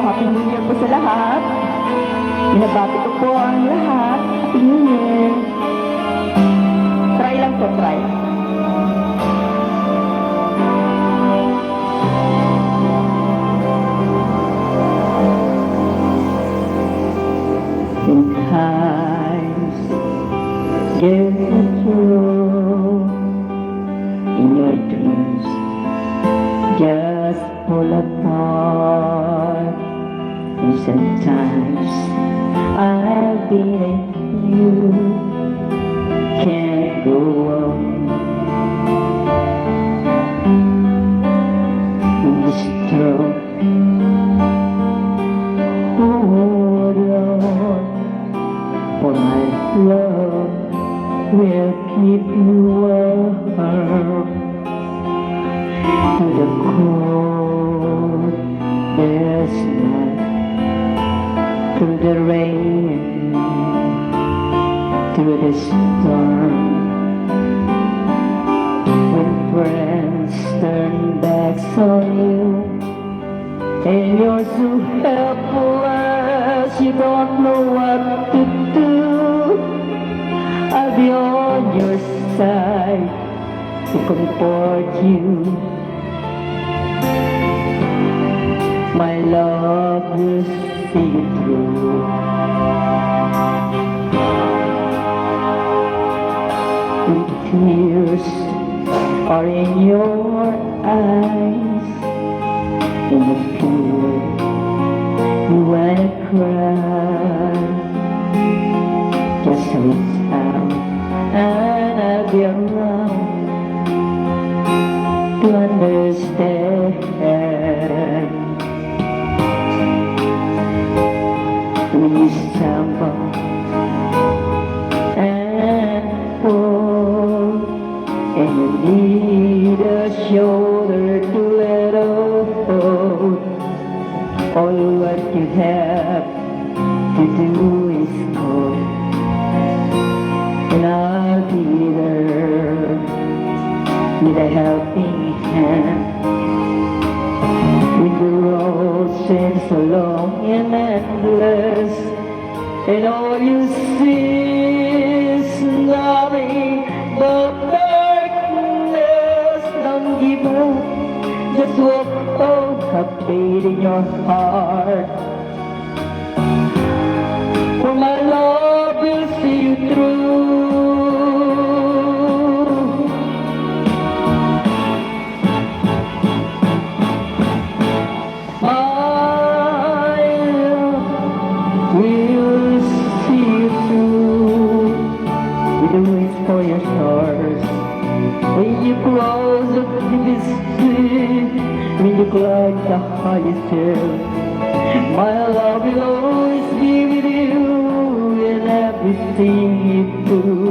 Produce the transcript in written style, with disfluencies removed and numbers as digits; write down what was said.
Happy New Year po sa lahat. Binabati ko po ang lahat. Happy New Year. Try lang po, try. Sometimes there's a truth in your dreams just pull apart, and sometimes I'll be like you can't go on in this truth. Hold on, for my love will keep you warm to the cold, there's night, through the rain, through the storm. When friends turn backs on you and you're so helpless, you don't know what to do, I'll be on your side to comfort you. My love will see you through. When tears are in your eyes and you feel you wanna cry, just reach out and I'll be around to understand. When you stumble and fall and you need a shoulder to let hold, all what you have to do is call, and I'll be there with a helping hand. When the road seems so long and endless, and all you see is nothing but darkness, don't give up, just walk on, have faith in your heart, for my love will see you through. We'll see you through with the wings for your stars. When you cross the deepest sea, when you climb the highest hill, my love will always be with you in everything you do.